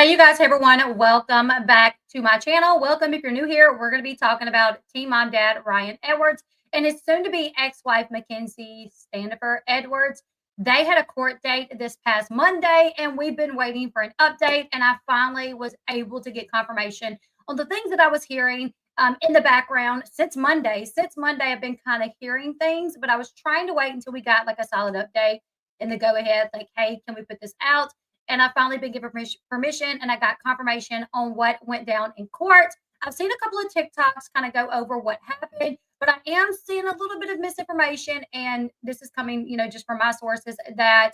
Hey, you guys, hey everyone, welcome back to my channel. Welcome if you're new here. We're going to be talking about teen mom dad Ryan Edwards and his soon to be ex-wife Mackenzie Standifer Edwards. They had a court date this past Monday, and we've been waiting for an update. And I finally was able to get confirmation on the things that I was hearing in the background since Monday. Since Monday, I've been kind of hearing things, but I was trying to wait until we got like a solid update and the go ahead, like, hey, can we put this out? And I've finally been given permission, and I got confirmation on what went down in court. I've seen a couple of TikToks kind of go over what happened, but I am seeing a little bit of misinformation, and this is coming, just from my sources that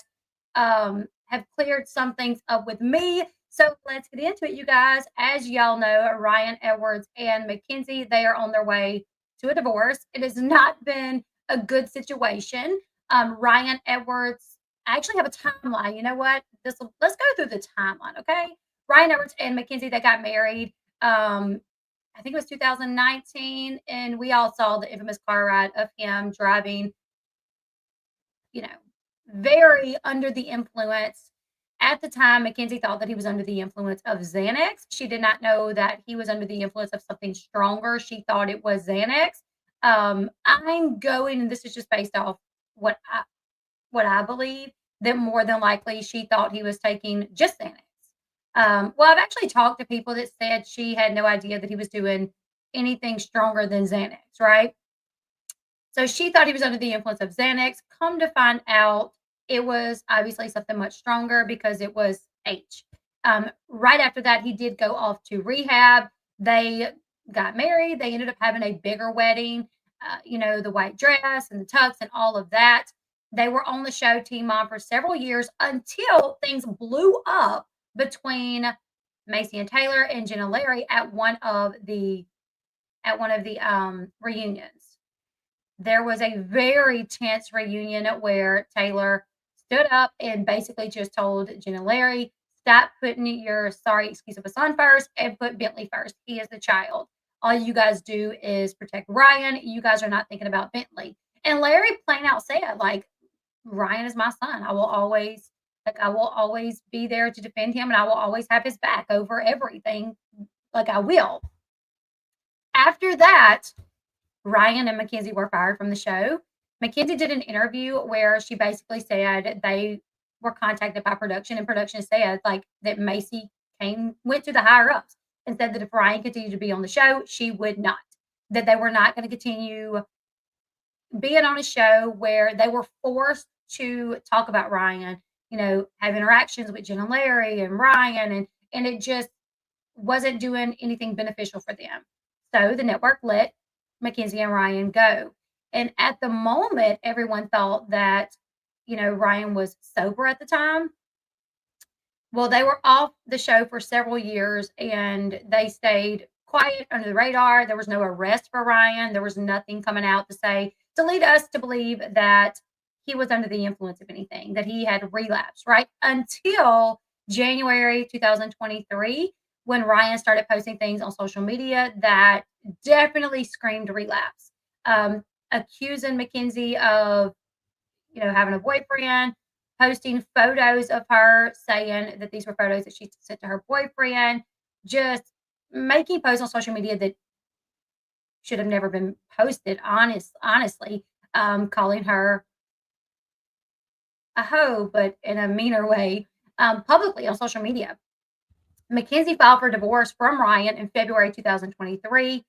have cleared some things up with me. So let's get into it, you guys. As y'all know, Ryan Edwards and Mackenzie, they are on their way to a divorce. It has not been a good situation. Ryan Edwards, I actually have a timeline. You know what? Let's go through the timeline, okay? Ryan Edwards and Mackenzie, they got married. I think it was 2019, and we all saw the infamous car ride of him driving, very under the influence. At the time, Mackenzie thought that he was under the influence of Xanax. She did not know that he was under the influence of something stronger. She thought it was Xanax. I'm going, and this is just based off what I believe, that more than likely she thought he was taking just Xanax. Well, I've actually talked to people that said she had no idea that he was doing anything stronger than Xanax, right? So she thought he was under the influence of Xanax. Come to find out, it was obviously something much stronger because it was H. Right after that, he did go off to rehab. They got married. They ended up having a bigger wedding, the white dress and the tux and all of that. They were on the show Teen Mom for several years until things blew up between Macy and Taylor and Jen and Larry at one of the reunions. There was a very tense reunion where Taylor stood up and basically just told Jen and Larry, stop putting your sorry excuse of a son first and put Bentley first. He is the child. All you guys do is protect Ryan. You guys are not thinking about Bentley. And Larry plain out said, like, Ryan is my son. I will always be there to defend him, and I will always have his back over everything. Like, I will. After that, Ryan and Mackenzie were fired from the show. Mackenzie did an interview where she basically said they were contacted by production, and production said like that Macy went to the higher ups and said that if Ryan continued to be on the show, she would not. That they were not going to continue being on a show where they were forced to talk about Ryan, have interactions with Jen and Larry and Ryan, and it just wasn't doing anything beneficial for them. So the network let Mackenzie and Ryan go. And at the moment, everyone thought that, Ryan was sober at the time. Well, they were off the show for several years, and they stayed quiet under the radar. There was no arrest for Ryan. There was nothing coming out to lead us to believe that he was under the influence of anything, that he had relapsed, right? Until January 2023, when Ryan started posting things on social media that definitely screamed relapse, accusing Mackenzie of, having a boyfriend, posting photos of her saying that these were photos that she sent to her boyfriend, just making posts on social media that should have never been posted, honestly, calling her a hoe, but in a meaner way, publicly on social media. Mackenzie filed for divorce from Ryan in February 2023.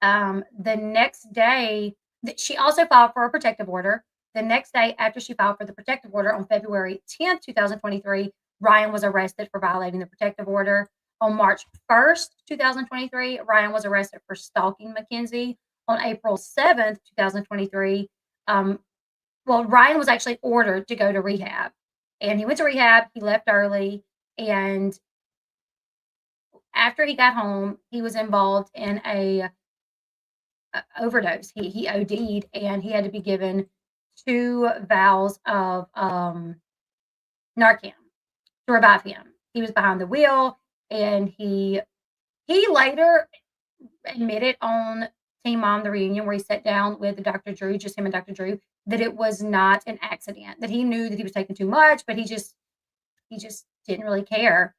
The next day, she also filed for a protective order. The next day after she filed for the protective order on February 10th, 2023, Ryan was arrested for violating the protective order. On March 1st, 2023, Ryan was arrested for stalking Mackenzie. On April 7th, 2023, Ryan was actually ordered to go to rehab. And he went to rehab. He left early. And after he got home, he was involved in a overdose. He OD'd, and he had to be given 2 vials of Narcan to revive him. He was behind the wheel, and he later admitted on Teen Mom, the reunion, where he sat down with Dr. Drew, just him and Dr. Drew, that it was not an accident, that he knew that he was taking too much, but he just didn't really care.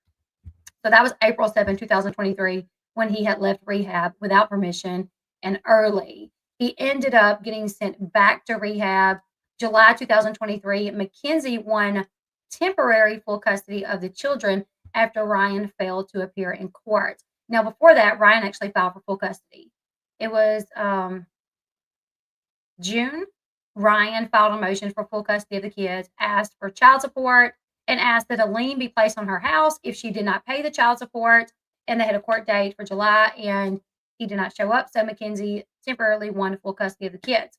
So that was April 7, 2023, when he had left rehab without permission and early. He ended up getting sent back to rehab July 2023. Mackenzie won temporary full custody of the children after Ryan failed to appear in court. Now, before that, Ryan actually filed for full custody. It was June. Ryan filed a motion for full custody of the kids, asked for child support, and asked that a lien be placed on her house if she did not pay the child support. And they had a court date for July, and he did not show up. So Mackenzie temporarily won full custody of the kids.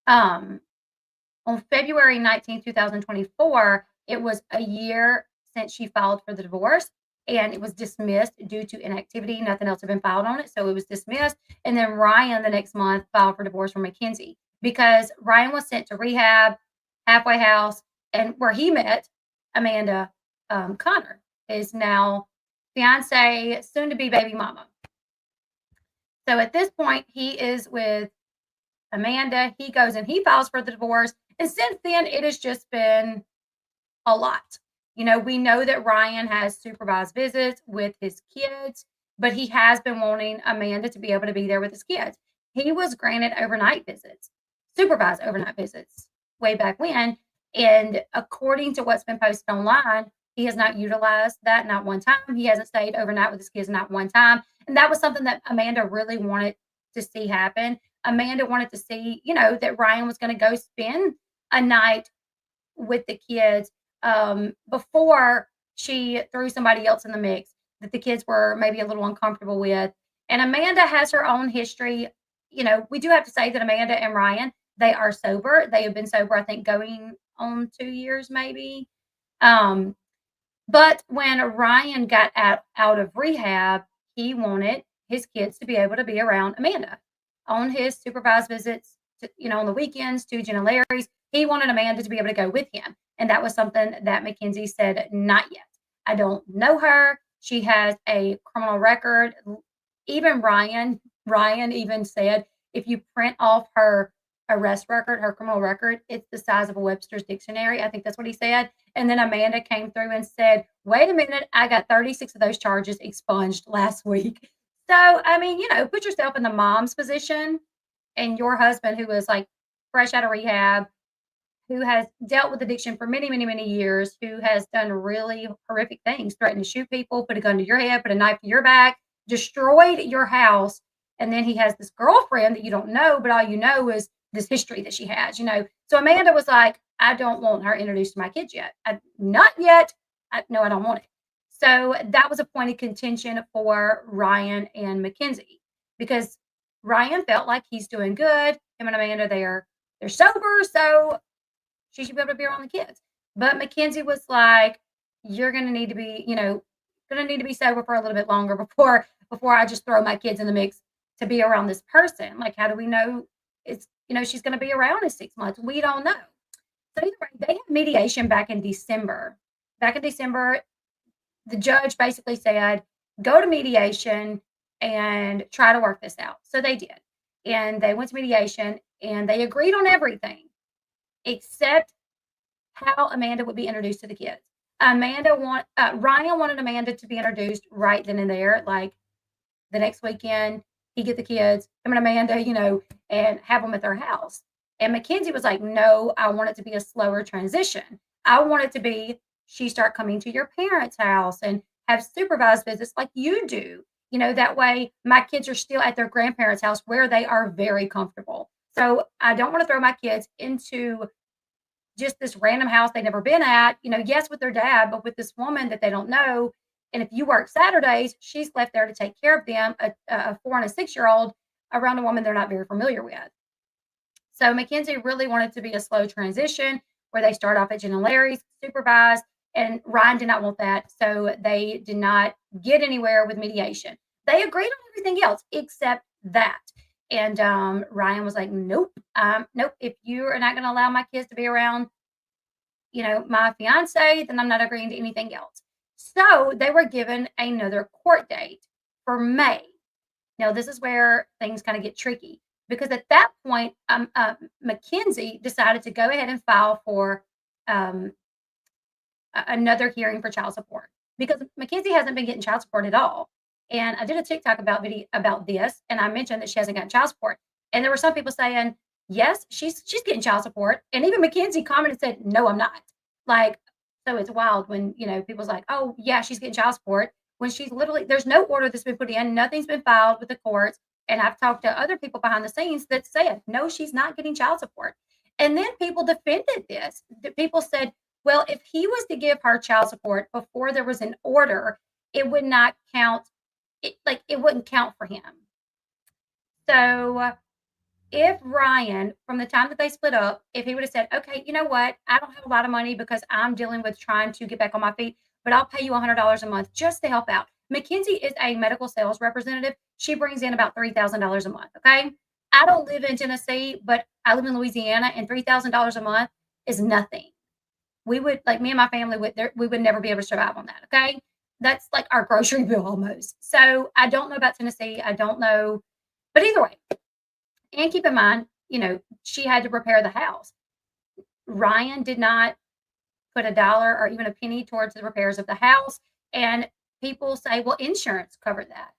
On February 19, 2024, it was a year since she filed for the divorce, and it was dismissed due to inactivity. Nothing else had been filed on it, so it was dismissed. And then Ryan, the next month, filed for divorce from Mackenzie because Ryan was sent to rehab, halfway house, and where he met Amanda Connor, is now fiance, soon to be baby mama. So at this point, he is with Amanda. He goes and he files for the divorce. And since then, it has just been a lot. You know, we know that Ryan has supervised visits with his kids, but he has been wanting Amanda to be able to be there with his kids. He was granted overnight visits, supervised overnight visits way back when. And according to what's been posted online, he has not utilized that, not one time. He hasn't stayed overnight with his kids, not one time. And that was something that Amanda really wanted to see happen. Amanda wanted to see, you know, that Ryan was going to go spend a night with the kids before she threw somebody else in the mix that the kids were maybe a little uncomfortable with. And Amanda has her own history. You know, we do have to say that Amanda and Ryan, they are sober. They have been sober, I think, going on 2 years maybe. But when Ryan got out of rehab, he wanted his kids to be able to be around Amanda on his supervised visits, to, you know, on the weekends to Jenna Larry's. He wanted Amanda to be able to go with him. And that was something that Mackenzie said, not yet. I don't know her. She has a criminal record. Even Ryan even said, if you print off her arrest record, her criminal record, it's the size of a Webster's dictionary. I think that's what he said. And then Amanda came through and said, wait a minute, I got 36 of those charges expunged last week. So, I mean, you know, put yourself in the mom's position and your husband, who was like fresh out of rehab, who has dealt with addiction for many, many, many years, who has done really horrific things, threatened to shoot people, put a gun to your head, put a knife to your back, destroyed your house. And then he has this girlfriend that you don't know, but all you know is this history that she has, you know. So Amanda was like, I don't want her introduced to my kids yet. Not yet. No, I don't want it. So that was a point of contention for Ryan and Mackenzie because Ryan felt like he's doing good. Him and Amanda, they're sober, so she should be able to be around the kids. But Mackenzie was like, you're going to need to be, you know, going to need to be sober for a little bit longer before I just throw my kids in the mix to be around this person. Like, how do we know it's, you know, she's going to be around in 6 months? We don't know. So either way, they had mediation back in December. Back in December, the judge basically said, go to mediation and try to work this out. So they did. And they went to mediation and they agreed on everything except how Amanda would be introduced to the kids. Ryan wanted Amanda to be introduced right then and there, like the next weekend. He get the kids, him and Amanda, you know, and have them at their house. And Mackenzie was like, no, I want it to be a slower transition. I want it to be she start coming to your parents' house and have supervised visits like you do. You know, that way my kids are still at their grandparents' house where they are very comfortable. So I don't want to throw my kids into just this random house they've never been at, you know, yes, with their dad, but with this woman that they don't know. And if you work Saturdays, she's left there to take care of them, a 4 and a 6-year-old, around a woman they're not very familiar with. So Mackenzie really wanted to be a slow transition where they start off at Jen and Larry's, supervised, and Ryan did not want that. So they did not get anywhere with mediation. They agreed on everything else except that. And Ryan was like, nope, nope. If you are not going to allow my kids to be around, you know, my fiance, then I'm not agreeing to anything else. So they were given another court date for May. Now, this is where things kind of get tricky because at that point, Mackenzie decided to go ahead and file for another hearing for child support. because Mackenzie hasn't been getting child support at all. And I did a TikTok about this, and I mentioned that she hasn't gotten child support. And there were some people saying, yes, she's getting child support. And even Mackenzie commented and said, no, I'm not. Like, so it's wild when, people's like, oh, yeah, she's getting child support when she's literally, there's no order that's been put in, nothing's been filed with the courts. And I've talked to other people behind the scenes that said, no, she's not getting child support. And then people defended this. People said, well, if he was to give her child support before there was an order, it would not count. It wouldn't count for him. So if Ryan, from the time that they split up, if he would have said, okay, you know what? I don't have a lot of money because I'm dealing with trying to get back on my feet, but I'll pay you $100 a month just to help out. Mackenzie is a medical sales representative. She brings in about $3,000 a month. Okay. I don't live in Tennessee, but I live in Louisiana, and $3,000 a month is nothing. We would, like, me and my family we would never be able to survive on that. Okay. That's like our grocery bill almost. So I don't know about Tennessee. I don't know. But either way, and keep in mind, she had to repair the house. Ryan did not put $1 or even a penny towards the repairs of the house. And people say, well, insurance covered that.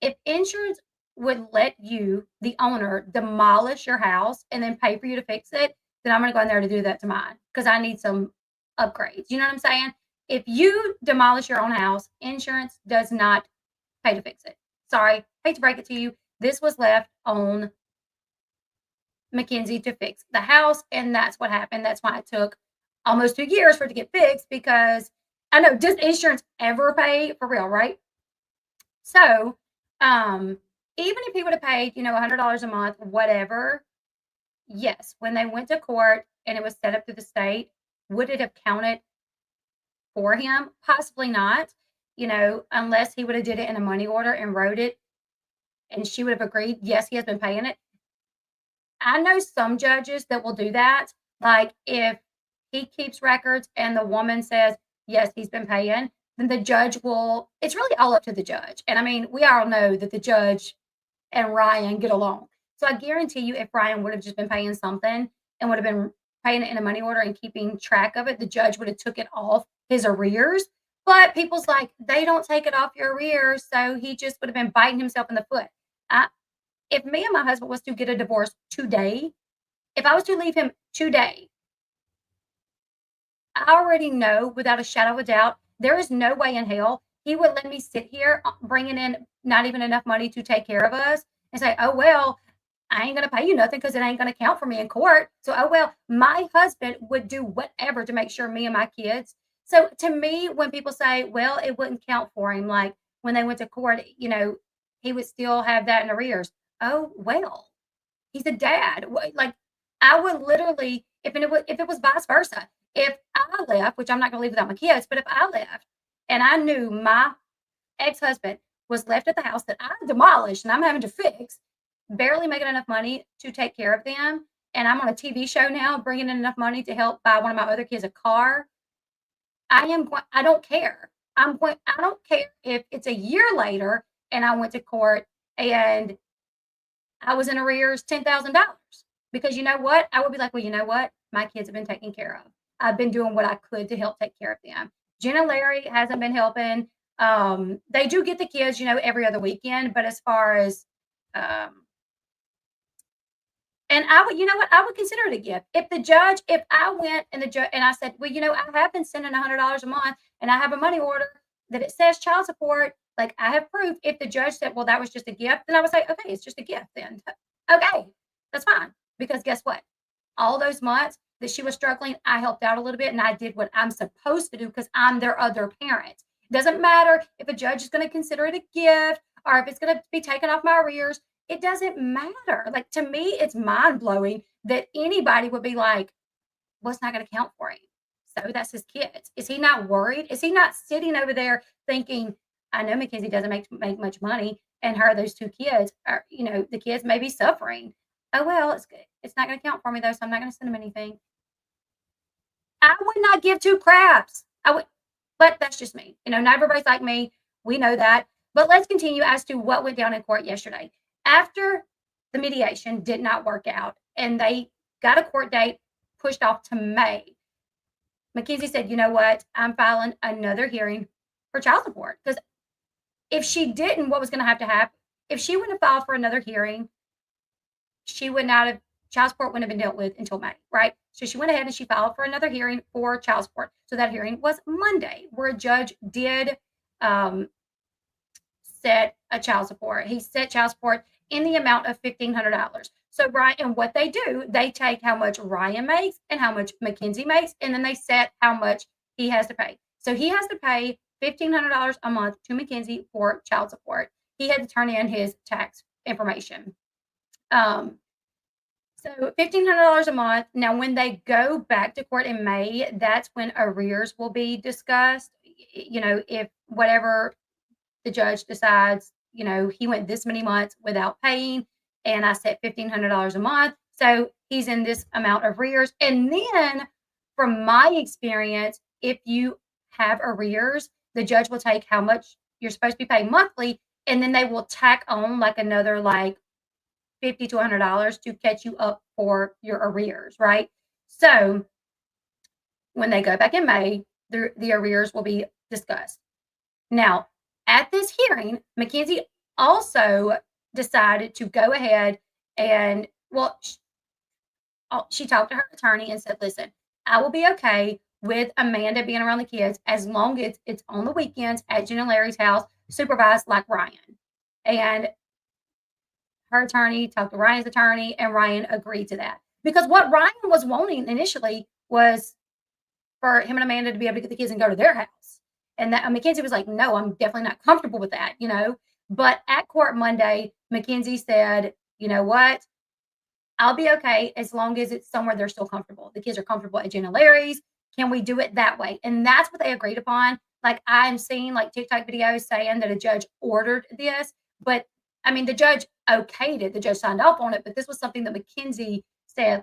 If insurance would let you, the owner, demolish your house and then pay for you to fix it, then I'm going to go in there to do that to mine because I need some upgrades. You know what I'm saying? If you demolish your own house, insurance does not pay to fix it. Sorry, hate to break it to you. This was left on Mackenzie to fix the house, and that's what happened. That's why it took almost 2 years for it to get fixed, because I know, does insurance ever pay for real, right? So even if he would have paid, $100 a month, whatever, yes, when they went to court and it was set up through the state, would it have counted for him? Possibly not, unless he would have did it in a money order and wrote it, and she would have agreed, yes, he has been paying it. I know some judges that will do that. Like, if he keeps records and the woman says, yes, he's been paying, then the judge it's really all up to the judge. And I mean, we all know that the judge and Ryan get along. So I guarantee you, if Ryan would have just been paying something and would have been paying it in a money order and keeping track of it, the judge would have took it off his arrears. But people's like, they don't take it off your arrears. So he just would have been biting himself in the foot. If me and my husband was to get a divorce today, if I was to leave him today, I already know without a shadow of a doubt, there is no way in hell he would let me sit here bringing in not even enough money to take care of us and say, oh, well, I ain't going to pay you nothing because it ain't going to count for me in court. So, oh, well, my husband would do whatever to make sure me and my kids. So to me, when people say, well, it wouldn't count for him, like when they went to court, he would still have that in arrears. Oh, well, he's a dad. Like, I would literally, if it was vice versa, if I left, which I'm not going to leave without my kids, but if I left and I knew my ex-husband was left at the house that I demolished and I'm having to fix, barely making enough money to take care of them, and I'm on a TV show now, bringing in enough money to help buy one of my other kids a car, I don't care. I don't care if it's a year later and I went to court and I was in arrears $10,000, because you know what? I would be like, well, you know what? My kids have been taken care of. I've been doing what I could to help take care of them. Jen and Larry hasn't been helping. They do get the kids, every other weekend, but as far as, and I would, I would consider it a gift. If I went and the judge and I said, well, I have been sending $100 a month and I have a money order that it says child support, like I have proof. If the judge said, well, that was just a gift, then I would say, okay, it's just a gift then. Okay, that's fine. Because guess what? All those months that she was struggling, I helped out a little bit and I did what I'm supposed to do because I'm their other parent. It doesn't matter if a judge is going to consider it a gift or if it's going to be taken off my arrears. It doesn't matter. Like, to me, it's mind blowing that anybody would be like, well, it's not going to count for him. So that's his kids. Is he not worried? Is he not sitting over there thinking, I know Mackenzie doesn't make much money, and those 2 kids are, the kids may be suffering. Oh, well, it's good. It's not going to count for me though, so I'm not going to send him anything. I would not give 2 craps. But that's just me. Not everybody's like me. We know that. But let's continue as to what went down in court yesterday. After the mediation did not work out and they got a court date pushed off to May, Mackenzie said, you know what? I'm filing another hearing for child support. Because if she didn't, what was going to happen? If she wouldn't have filed for another hearing, she would not have, child support wouldn't have been dealt with until May, right? So she went ahead and she filed for another hearing for child support. So that hearing was Monday, where a judge did set a child support. He set child support in the amount of $1,500. So Ryan, and what they do, they take how much Ryan makes and how much Mackenzie makes, and then they set how much he has to pay. So he has to pay $1,500 a month to Mackenzie for child support. He had to turn in his tax information. So $1,500 a month. Now, when they go back to court in May, that's when arrears will be discussed. If whatever the judge decides, he went this many months without paying, and I set $1,500 a month. So he's in this amount of arrears. And then, from my experience, if you have arrears, the judge will take how much you're supposed to be paying monthly, and then they will tack on like another $50 to $100 to catch you up for your arrears, right? So when they go back in May, the arrears will be discussed. Now, at this hearing, Mackenzie also decided to go ahead and, she talked to her attorney and said, listen, I will be okay with Amanda being around the kids as long as it's on the weekends at Jen and Larry's house, supervised like Ryan. And her attorney talked to Ryan's attorney, and Ryan agreed to that. Because what Ryan was wanting initially was for him and Amanda to be able to get the kids and go to their house. And that Mackenzie was like, no, I'm definitely not comfortable with that, But at court Monday, Mackenzie said, you know what? I'll be okay as long as it's somewhere they're still comfortable. The kids are comfortable at Jen and Larry's. Can we do it that way? And that's what they agreed upon. I'm seeing TikTok videos saying that a judge ordered this, but the judge okayed it. The judge signed off on it, but this was something that Mackenzie said,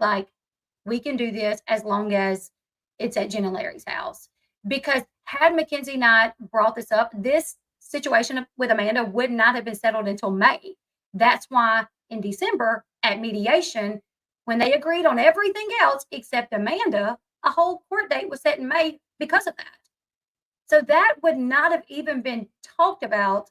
we can do this as long as it's at Jen and Larry's house. Because had Mackenzie not brought this up, this situation with Amanda would not have been settled until May. That's why in December at mediation, when they agreed on everything else except Amanda, a whole court date was set in May because of that. So that would not have even been talked about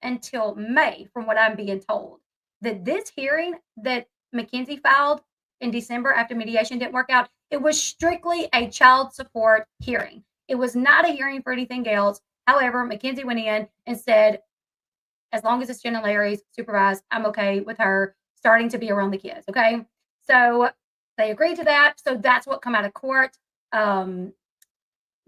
until May, from what I'm being told. That this hearing that Mackenzie filed in December after mediation didn't work out, it was strictly a child support hearing. It was not a hearing for anything else. However, Mackenzie went in and said, as long as it's Jen and Larry's supervised, I'm okay with her starting to be around the kids. Okay. So they agreed to that. So that's what come out of court. The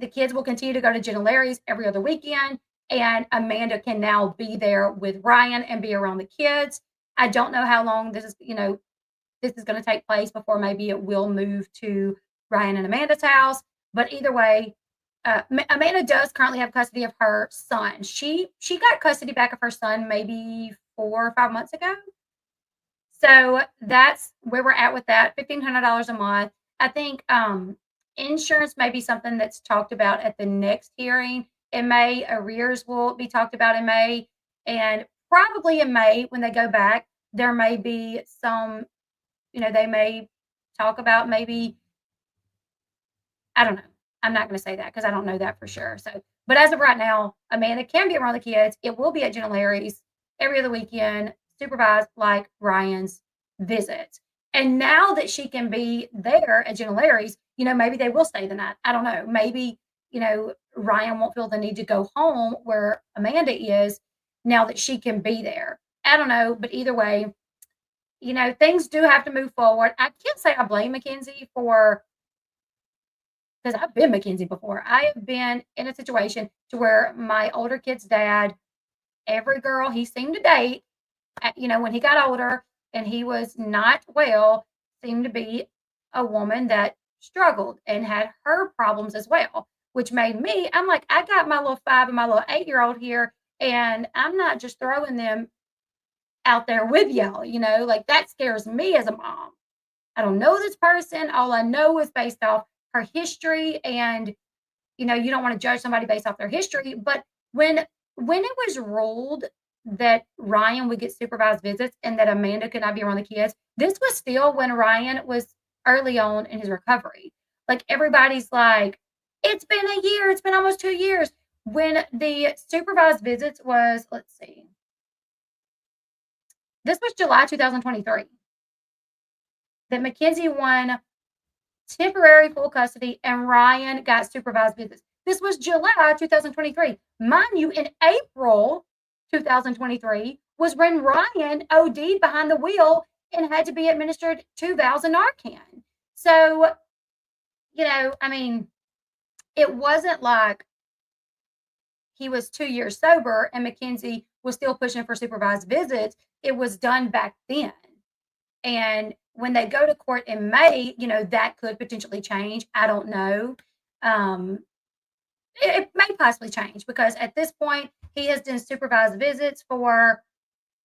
kids will continue to go to Jen and Larry's every other weekend. And Amanda can now be there with Ryan and be around the kids. I don't know how long this is going to take place before maybe it will move to Ryan and Amanda's house. But either way, Amanda does currently have custody of her son. She got custody back of her son maybe 4 or 5 months ago. So that's where we're at with that. $1,500 a month. I think insurance may be something that's talked about at the next hearing in May. Arrears will be talked about in May. And probably in May, when they go back, there may be some, they may talk about maybe, I don't know. I'm not going to say that because I don't know that for sure. So, but as of right now, Amanda can be around the kids. It will be at Jen and Larry's every other weekend, supervised like Ryan's visits. And now that she can be there at Jen and Larry's, maybe they will stay the night. I don't know. Maybe, Ryan won't feel the need to go home where Amanda is now that she can be there. I don't know. But either way, things do have to move forward. I can't say I blame Mackenzie because I've been Mackenzie before. I have been in a situation to where my older kid's dad, every girl he seemed to date, when he got older and he was not well, seemed to be a woman that struggled and had her problems as well, which made me, I'm like, I got my little 5 and my little 8-year-old here, and I'm not just throwing them out there with y'all, that scares me as a mom. I don't know this person. All I know is based off her history, and you don't want to judge somebody based off their history. But when it was ruled that Ryan would get supervised visits and that Amanda could not be around the kids, this was still when Ryan was early on in his recovery. Everybody's like, it's been a year, it's been almost 2 years. When the supervised visits was, let's see, this was July 2023 that Mackenzie won temporary full custody and Ryan got supervised visits. This was July 2023. Mind you, in April 2023 was when Ryan OD'd behind the wheel and had to be administered 2 vials of Narcan. So, I mean, it wasn't like he was 2 years sober and Mackenzie was still pushing for supervised visits. It was done back then. And when they go to court in May, that could potentially change. I don't know. Um, it may possibly change because at this point, he has done supervised visits for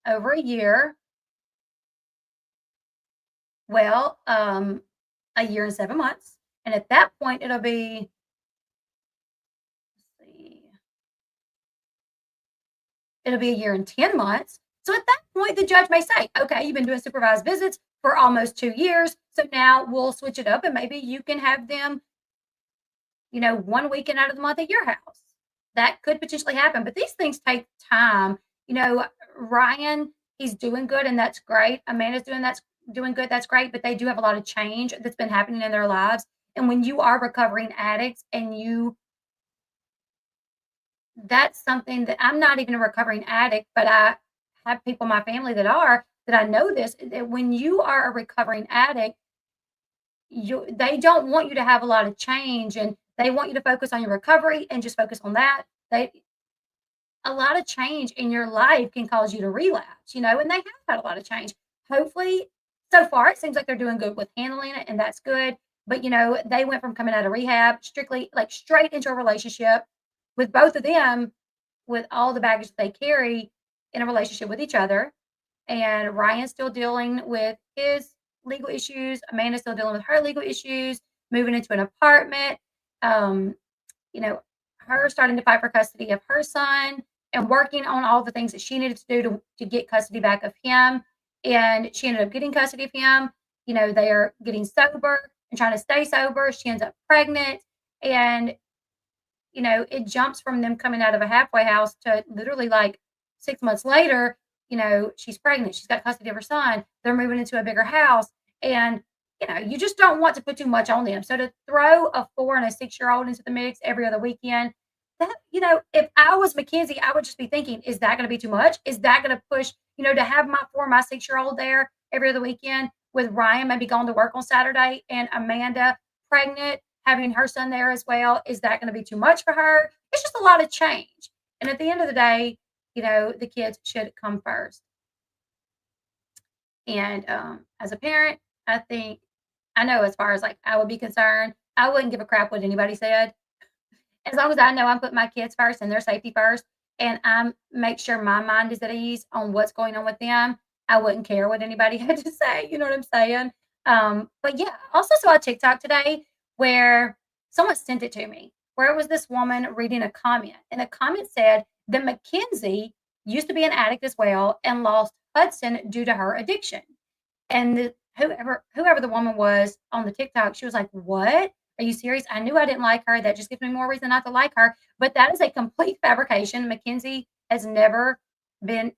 over a year. Well, a year and 7 months. And at that point, it'll be, let's see, it'll be a year and 10 months. So at that point, the judge may say, okay, you've been doing supervised visits for almost 2 years. So now we'll switch it up and maybe you can have them, one weekend out of the month at your house. That could potentially happen. But these things take time. Ryan, he's doing good and that's great. Amanda's doing good, that's great. But they do have a lot of change that's been happening in their lives. And when you are recovering addicts and that's something that I'm not even a recovering addict, but I have people in my family that are, that I know this, that when you are a recovering addict, they don't want you to have a lot of change and they want you to focus on your recovery and just focus on that. A lot of change in your life can cause you to relapse, and they have had a lot of change. Hopefully, so far it seems like they're doing good with handling it and that's good. But they went from coming out of rehab strictly like straight into a relationship with both of them with all the baggage that they carry in a relationship with each other. And Ryan's still dealing with his legal issues. Amanda's still dealing with her legal issues, moving into an apartment. Um, her starting to fight for custody of her son and working on all the things that she needed to do to get custody back of him. And she ended up getting custody of him. They are getting sober and trying to stay sober. She ends up pregnant. And it jumps from them coming out of a halfway house to literally like 6 months later, she's pregnant. She's got custody of her son. They're moving into a bigger house. And, you just don't want to put too much on them. So to throw a 4 and a 6-year-old into the mix every other weekend, that, if I was Mackenzie, I would just be thinking, is that going to be too much? Is that going to push, to have my 4, my 6-year-old there every other weekend with Ryan maybe going to work on Saturday and Amanda pregnant, having her son there as well, is that going to be too much for her? It's just a lot of change. And at the end of the day, the kids should come first. And as a parent, I know as far as like I would be concerned, I wouldn't give a crap what anybody said. As long as I know I'm putting my kids first and their safety first, and I make sure my mind is at ease on what's going on with them, I wouldn't care what anybody had to say. You know what I'm saying? But yeah, I also saw a TikTok today where someone sent it to me, where it was this woman reading a comment, and the comment said that Mackenzie used to be an addict as well and lost Hudson due to her addiction. And whoever the woman was on the TikTok, she was like, "What? Are you serious? I knew I didn't like her. That just gives me more reason not to like her." But that is a complete fabrication. Mackenzie has never been,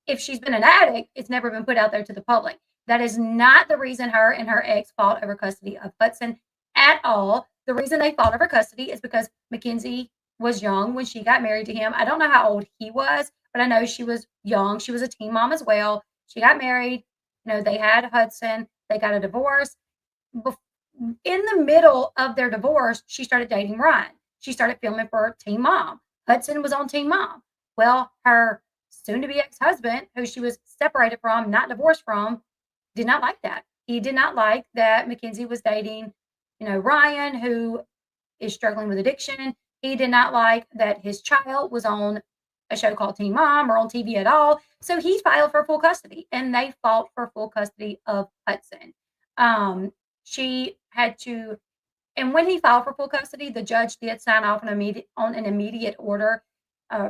if she's been an addict, it's never been put out there to the public. That is not the reason her and her ex fought over custody of Hudson at all. The reason they fought over custody is because Mackenzie was young when she got married to him. I don't know how old he was, but I know she was young. She was a teen mom as well. She got married. They had Hudson. They got a divorce. In the middle of their divorce, she started dating Ryan. She started filming for Teen Mom. Hudson was on Teen Mom. Well, her soon-to-be ex-husband, who she was separated from, not divorced from, did not like that. He did not like that Mackenzie was dating, Ryan, who is struggling with addiction. He did not like that his child was on a show called Teen Mom or on TV at all. So he filed for full custody, and they fought for full custody of Hudson. She had to, and when he filed for full custody, the judge did sign off on an immediate order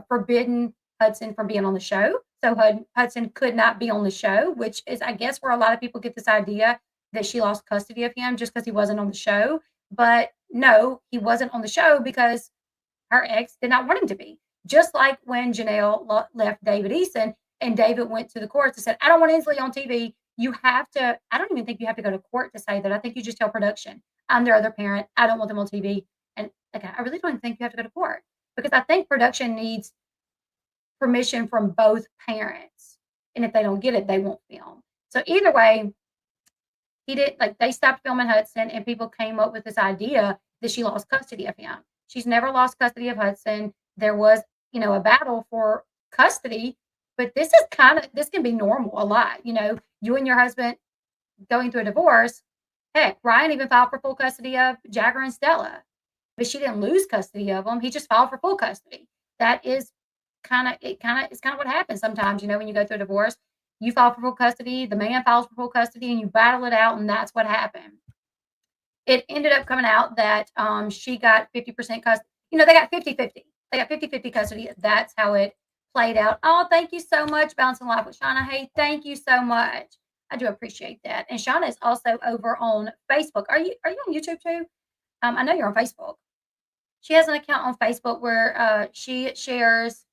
forbidding Hudson from being on the show. So Hudson could not be on the show, which is, I guess, where a lot of people get this idea that she lost custody of him just because he wasn't on the show. But no, he wasn't on the show because her ex did not want him to be. Just like when Janelle left David Eason and David went to the courts and said, I don't want Inslee on TV. You have to, I don't even think you have to go to court to say that. I think you just tell production, I'm their other parent. I don't want them on TV. And again, I really don't think you have to go to court because I think production needs permission from both parents. And if they don't get it, they won't film. So either way, he did, like, they stopped filming Hudson and people came up with this idea that she lost custody of him. She's never lost custody of Hudson. There was, a battle for custody, but this can be normal a lot. You and your husband going through a divorce. Heck, Ryan even filed for full custody of Jagger and Stella, but she didn't lose custody of them. He just filed for full custody. That is it's kind of what happens sometimes, when you go through a divorce. You file for full custody, the man files for full custody, and you battle it out, and that's what happened. It ended up coming out that she got 50% custody. They got 50-50. They got 50-50 custody. That's how it played out. Oh, thank you so much, Balancing Life with Shauna. Hey, thank you so much. I do appreciate that. And Shauna is also over on Facebook. Are you on YouTube too? I know you're on Facebook. She has an account on Facebook where she shares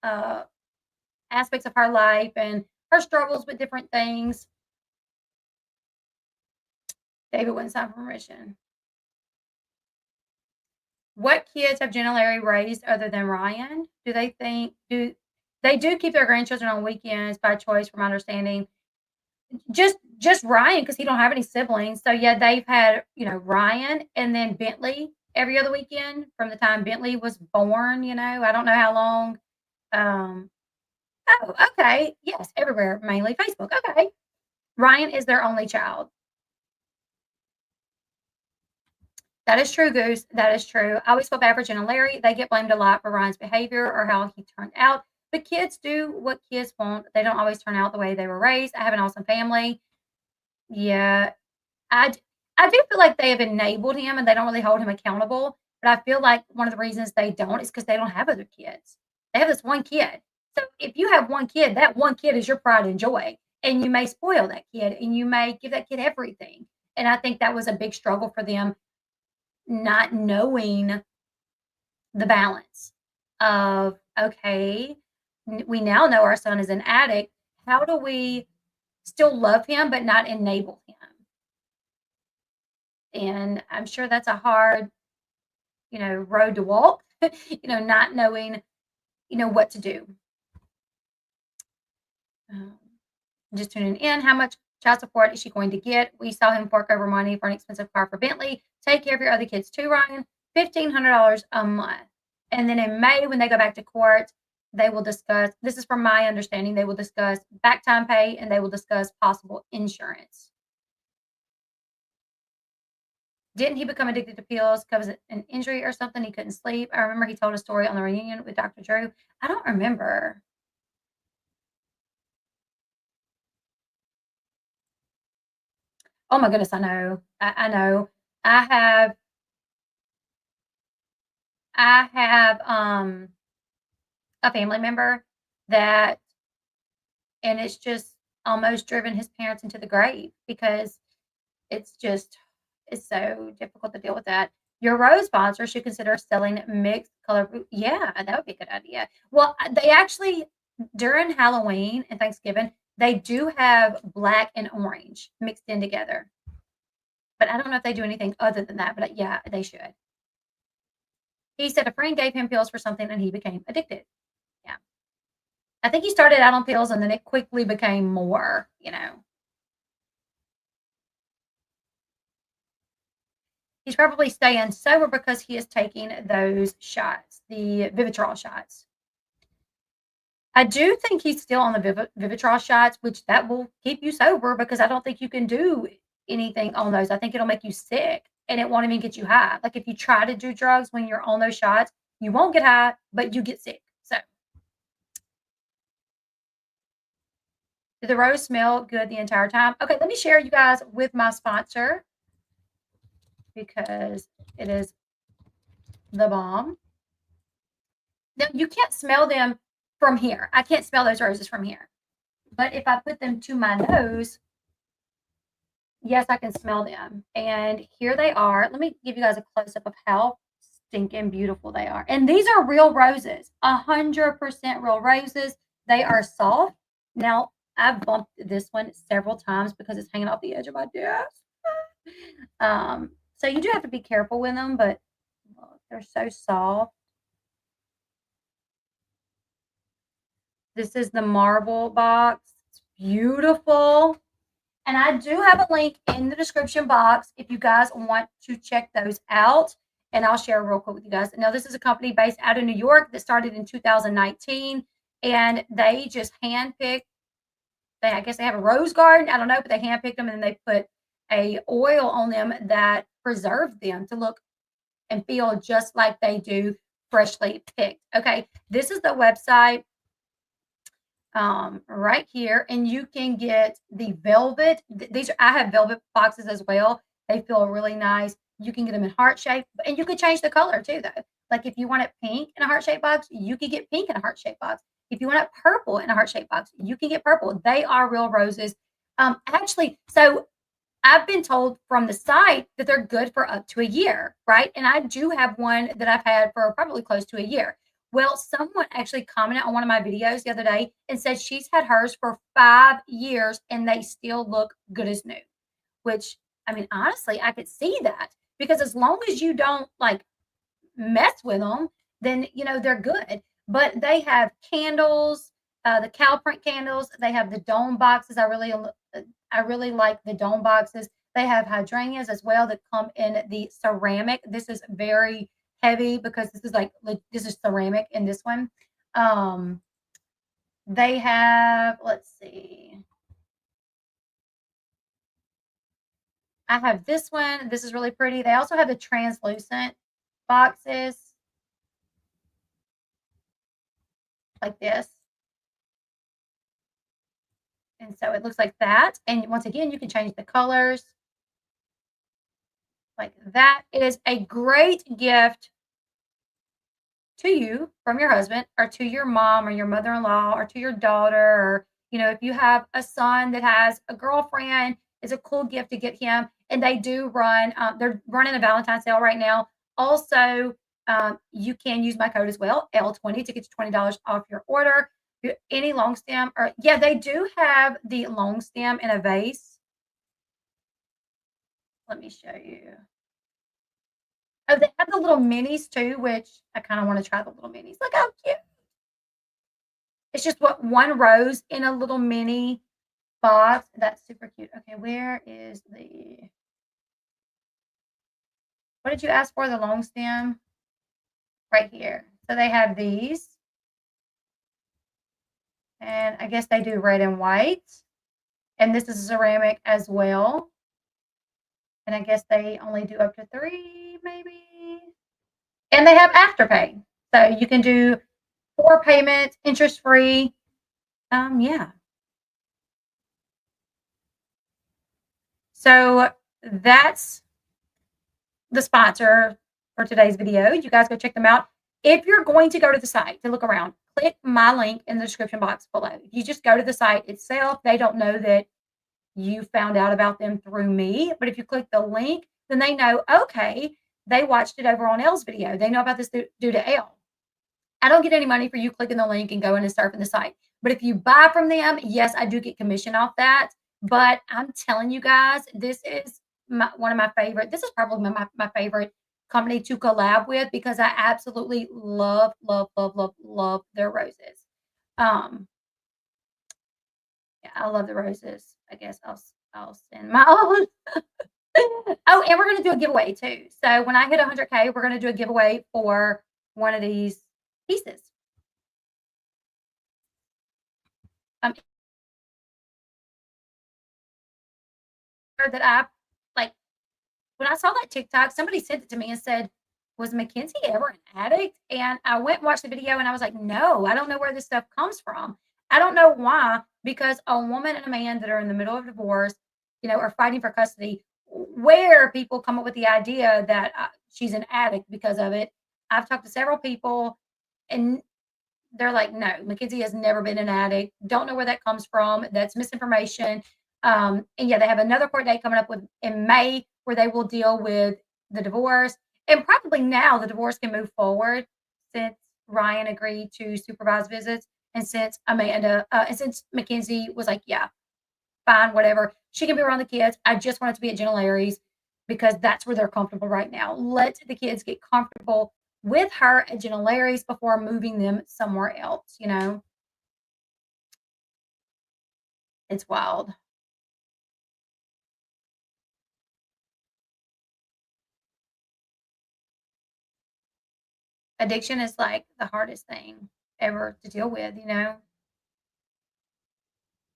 aspects of her life and her struggles with different things. David wouldn't sign permission. What kids have Jen and Larry raised other than Ryan? Do they keep their grandchildren on weekends by choice, from my understanding? Just Ryan, because he don't have any siblings. So yeah, they've had, Ryan and then Bentley every other weekend from the time Bentley was born. I don't know how long. Oh, okay. Yes, everywhere, mainly Facebook. Okay. Ryan is their only child. That is true, Goose. That is true. I always feel bad for Jen and Larry. They get blamed a lot for Ryan's behavior or how he turned out. But kids do what kids want. They don't always turn out the way they were raised. I have an awesome family. Yeah. I do feel like they have enabled him and they don't really hold him accountable. But I feel like one of the reasons they don't is because they don't have other kids. They have this one kid. So if you have one kid, that one kid is your pride and joy. And you may spoil that kid and you may give that kid everything. And I think that was a big struggle for them, not knowing the balance of, okay, we now know our son is an addict. How do we still love him but not enable him? And I'm sure that's a hard, road to walk, not knowing, what to do. Just tuning in. How much child support is she going to get? We saw him fork over money for an expensive car for Bentley. Take care of your other kids too, Ryan. $1,500 a month. And then in May, when they go back to court, they will discuss, this is from my understanding, they will discuss back time pay and they will discuss possible insurance. Didn't he become addicted to pills because of an injury or something? He couldn't sleep. I remember he told a story on the reunion with Dr. Drew. I don't remember. Oh my goodness, I know. I know. I have a family member that, and it's just almost driven his parents into the grave because it's so difficult to deal with that. Your rose sponsor should consider selling mixed color. Yeah, that would be a good idea. Well, they actually, during Halloween and Thanksgiving, they do have black and orange mixed in together. But I don't know if they do anything other than that. But yeah, they should. He said a friend gave him pills for something and he became addicted. Yeah. I think he started out on pills and then it quickly became more, He's probably staying sober because he is taking those shots, the Vivitrol shots. I do think he's still on the Vivitrol shots, which that will keep you sober because I don't think you can do anything on those. I think it'll make you sick and it won't even get you high. Like if you try to do drugs when you're on those shots, you won't get high, but you get sick. So, did the rose smell good the entire time? Okay, let me share you guys with my sponsor because it is the bomb. Now, you can't smell them from here. I can't smell those roses from here. But if I put them to my nose, yes, I can smell them. And here they are. Let me give you guys a close-up of how stinking beautiful they are. And these are real roses, 100% real roses. They are soft. Now, I've bumped this one several times because it's hanging off the edge of my desk. So you do have to be careful with them, but look, they're so soft. This is the marble box. It's beautiful. And I do have a link in the description box if you guys want to check those out. And I'll share real quick with you guys. Now, this is a company based out of New York that started in 2019. And they just handpicked, I guess they have a rose garden. I don't know, but they handpicked them and then they put a oil on them that preserved them to look and feel just like they do freshly picked. Okay, this is the website right here, and you can get the velvet. These are, I have velvet boxes as well. They feel really nice. You can get them in heart shape, and you can change the color too, though. Like if you want it pink in a heart shape box, you can get pink in a heart shape box. If you want it purple in a heart shape box, you can get purple. They are real roses. Actually, so I've been told from the site that they're good for up to a year, right? And I do have one that I've had for probably close to a year. Well, someone actually commented on one of my videos the other day and said she's had hers for 5 years and they still look good as new, which, I mean, honestly, I could see that because as long as you don't like mess with them, then, you know, they're good. But they have candles, the cow print candles. They have the dome boxes. I really like the dome boxes. They have hydrangeas as well that come in the ceramic. This is very heavy because this is ceramic in this one. They have, let's see. I have this one. This is really pretty. They also have the translucent boxes like this. And so it looks like that. And once again, you can change the colors like that. It is a great gift to you from your husband or to your mom or your mother-in-law or to your daughter. Or, you know, if you have a son that has a girlfriend, it's a cool gift to get him. And they do run, they're running a Valentine's sale right now. Also, you can use my code as well, L20, to get you $20 off your order. Any long stem, or yeah, they do have the long stem in a vase. Let me show you. Oh, they have the little minis too, which I kind of want to try the little minis. Look how cute. It's just one rose in a little mini box. That's super cute. Okay, where is what did you ask for? The long stem? Right here. So they have these. And I guess they do red and white. And this is ceramic as well. And I guess they only do up to 3, maybe. And they have Afterpay. So you can do 4 payments, interest free. Yeah. So that's the sponsor for today's video. You guys go check them out. If you're going to go to the site to look around, click my link in the description box below. If you just go to the site itself, they don't know that you found out about them through me. But if you click the link, then they know, okay, they watched it over on Elle's video. They know about this due to Elle. I don't get any money for you clicking the link and going and surfing the site. But if you buy from them, yes, I do get commission off that. But I'm telling you guys, this is one of my favorite. This is probably my favorite company to collab with because I absolutely love, love, love, love, love their roses. Yeah, I love the roses. I guess I'll send my own. Oh, and we're gonna do a giveaway too. So when I hit 100K, we're gonna do a giveaway for one of these pieces. That I like when I saw that TikTok, somebody sent it to me and said, "Was Mackenzie ever an addict?" And I went and watched the video and I was like, "No, I don't know where this stuff comes from. I don't know why, because a woman and a man that are in the middle of divorce, you know, are fighting for custody, where people come up with the idea that she's an addict because of it. I've talked to several people and they're like, no, Mackenzie has never been an addict. Don't know where that comes from. That's misinformation. And yeah, they have another court date coming up in May where they will deal with the divorce. and probably now the divorce can move forward since Ryan agreed to supervised visits and since and since Mackenzie was like, yeah, fine, whatever. She can be around the kids. I just want it to be at Gentle Larry's because that's where they're comfortable right now. Let the kids get comfortable with her at Gentle Larry's before moving them somewhere else, you know? It's wild. Addiction is like the hardest thing ever to deal with, you know?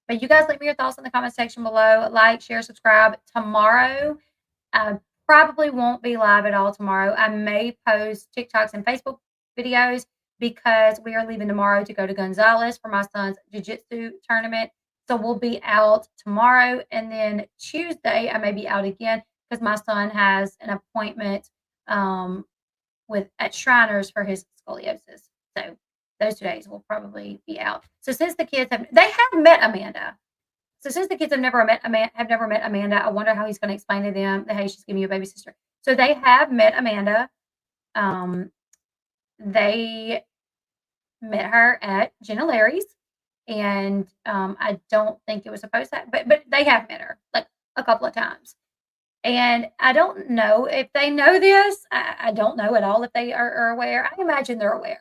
But you guys leave me your thoughts in the comment section below. Like, share, subscribe. Tomorrow, I probably won't be live at all tomorrow. I may post TikToks and Facebook videos because we are leaving tomorrow to go to Gonzales for my son's jiu-jitsu tournament. So we'll be out tomorrow. And then Tuesday, I may be out again because my son has an appointment with at Shriners for his scoliosis. So those 2 days will probably be out. So since the kids have met Amanda. So since the kids have never met Amanda, I wonder how he's going to explain to them that hey, she's giving you a baby sister. So they have met Amanda. They met her at Jenna Larry's, and I don't think it was supposed to, but they have met her like a couple of times. And I don't know if they know this. I don't know at all if they are aware. I imagine they're aware.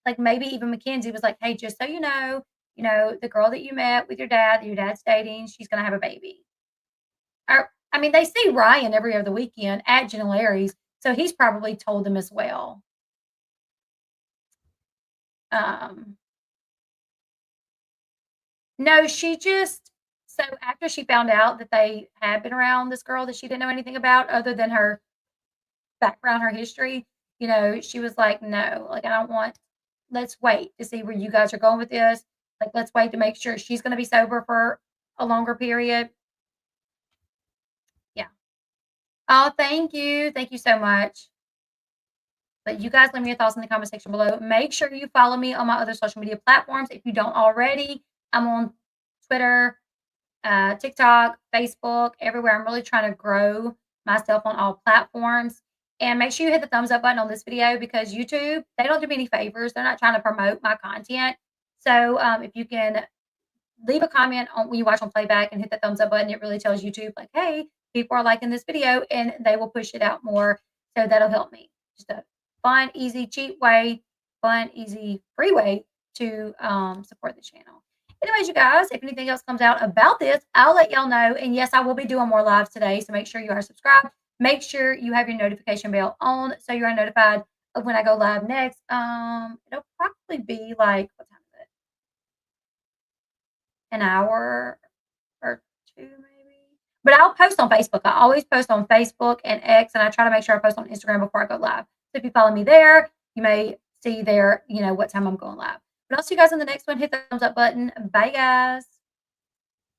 Like maybe even Mackenzie was like, "Hey, just so you know, the girl that you met with that your dad's dating, she's gonna have a baby." Or, I mean, they see Ryan every other weekend at Jenna Larry's, so he's probably told them as well. Um, no, she just so after she found out that they had been around this girl that she didn't know anything about other than her background, her history, you know, she was like, "No, like, I don't want let's wait to see where you guys are going with this. Like, let's wait to make sure she's gonna be sober for a longer period." Yeah. Oh, thank you. Thank you so much. But you guys leave me your thoughts in the comment section below. Make sure you follow me on my other social media platforms if you don't already. I'm on Twitter, TikTok, Facebook, everywhere. I'm really trying to grow myself on all platforms. And make sure you hit the thumbs up button on this video because YouTube, they don't do me any favors. They're not trying to promote my content. So if you can leave a comment on when you watch on playback and hit the thumbs up button, it really tells YouTube like, hey, people are liking this video and they will push it out more. So that'll help me. Just a fun, easy, cheap way, fun, easy, free way to support the channel. Anyways, you guys, if anything else comes out about this, I'll let y'all know. And yes, I will be doing more lives today. So make sure you are subscribed. Make sure you have your notification bell on so you are notified of when I go live next. It'll probably be like, what time is it? An hour or two, maybe. But I'll post on Facebook. I always post on Facebook and X, and I try to make sure I post on Instagram before I go live. So if you follow me there, you may see there, you know, what time I'm going live. But I'll see you guys in the next one. Hit the thumbs up button. Bye, guys.